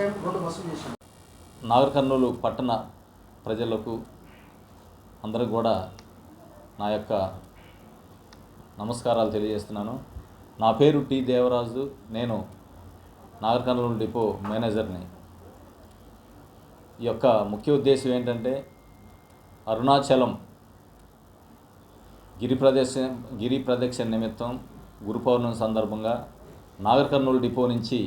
Time 2 బస్సులు చేశాం. నాగర్ కర్నూలు పట్టణ ప్రజలకు అందరికి కూడా నా యొక్క నమస్కారాలు తెలియజేస్తున్నాను. నా పేరు టి దేవరాజు. నేను నాగర్ కర్నూలు డిపో మేనేజర్ని. ఈ యొక్క ముఖ్య ఉద్దేశం ఏంటంటే, అరుణాచలం గిరి ప్రదక్షిణ నిమిత్తం గురు పౌర్ణమి సందర్భంగా నాగర్ కర్నూలు డిపో నుంచి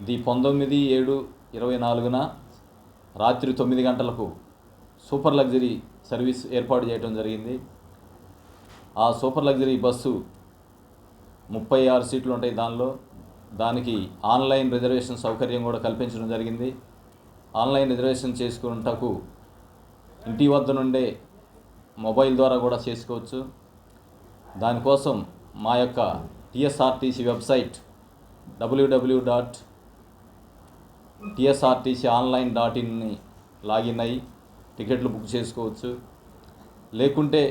19/7/24 రాత్రి 9 గంటలకు సూపర్ లగ్జరీ సర్వీస్ ఏర్పాటు చేయడం జరిగింది. ఆ సూపర్ లగ్జరీ బస్సు 36 సీట్లు ఉంటాయి. దానికి ఆన్లైన్ రిజర్వేషన్ సౌకర్యం కూడా కల్పించడం జరిగింది. ఆన్లైన్ రిజర్వేషన్ చేసుకున్నటకు ఇంటి వద్ద నుండే మొబైల్ ద్వారా కూడా చేసుకోవచ్చు. దానికోసం మా యొక్క టీఎస్ఆర్టీసీ వెబ్సైట్ www.tsrtconline.in లాగిన్ అయ్యి టికెట్లు బుక్ చేసుకోవచ్చు. లేకుంటే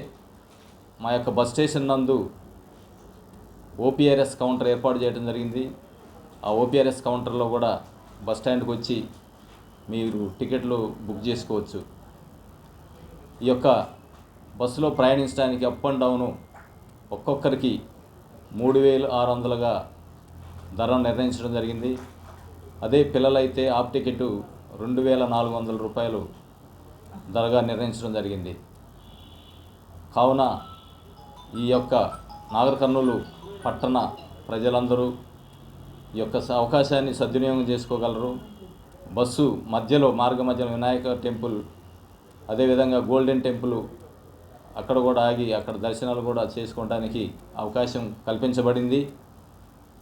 మా యొక్క బస్ స్టేషన్ నందు ఓపీఆర్ఎస్ కౌంటర్ ఏర్పాటు చేయడం జరిగింది. ఆ ఓపీఆర్ఎస్ కౌంటర్లో కూడా బస్ స్టాండ్కి వచ్చి మీరు టికెట్లు బుక్ చేసుకోవచ్చు. ఈ యొక్క బస్సులో ప్రయాణించడానికి అప్ అండ్ డౌను ఒక్కొక్కరికి 3,600గా ధర నిర్ణయించడం జరిగింది. అదే పిల్లలైతే హాఫ్ టికెట్ 2,400 రూపాయలు ధరగా నిర్ణయించడం జరిగింది. కావున ఈ యొక్క నాగర్ కర్నూలు పట్టణ ప్రజలందరూ ఈ యొక్క అవకాశాన్ని సద్వినియోగం చేసుకోగలరు. బస్సు మార్గ మధ్యలో వినాయక టెంపుల్, అదేవిధంగా గోల్డెన్ టెంపుల్ అక్కడ కూడా ఆగి అక్కడ దర్శనాలు కూడా చేసుకోవడానికి అవకాశం కల్పించబడింది.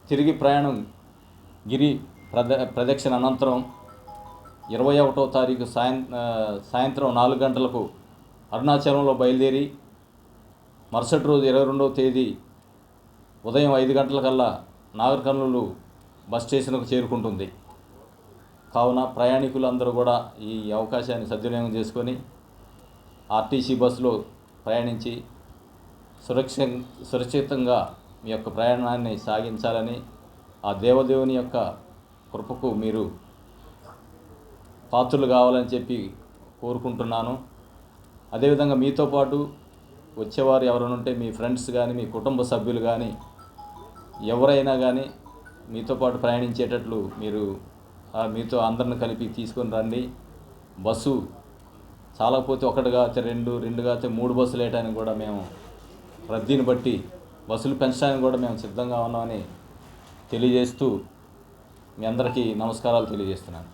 తిరిగి ప్రయాణం గిరి ప్రదక్షిణ అనంతరం 21వ తారీఖు సాయంత్రం 4 గంటలకు అరుణాచలంలో బయలుదేరి మరుసటి రోజు 22వ తేదీ ఉదయం 5 గంటలకల్లా నాగర్ కర్నూలు బస్ స్టేషన్కు చేరుకుంటుంది. కావున ప్రయాణికులందరూ కూడా ఈ అవకాశాన్ని సద్వినియోగం చేసుకొని ఆర్టీసీ బస్సులో ప్రయాణించి సురక్షితంగా మీ యొక్క ప్రయాణాన్ని సాగించాలని, ఆ దేవదేవుని యొక్క కృపకు మీరు పాత్రలు కావాలని చెప్పి కోరుకుంటున్నాను. అదేవిధంగా మీతో పాటు వచ్చేవారు ఎవరైనా ఉంటే మీ ఫ్రెండ్స్ కానీ, మీ కుటుంబ సభ్యులు కానీ, ఎవరైనా కానీ మీతో పాటు ప్రయాణించేటట్లు మీరు మీతో అందరిని కలిపి తీసుకొని రండి. బస్సు చాలకపోతే 1 కాకపోతే 2 కాకపోతే 3 బస్సులు వేయడానికి కూడా మేము రద్దీని బట్టి బస్సులు పెంచడానికి కూడా మేము సిద్ధంగా ఉన్నామని తెలియజేస్తూ మీ అందరికీ నమస్కారాలు తెలియజేస్తున్నాను.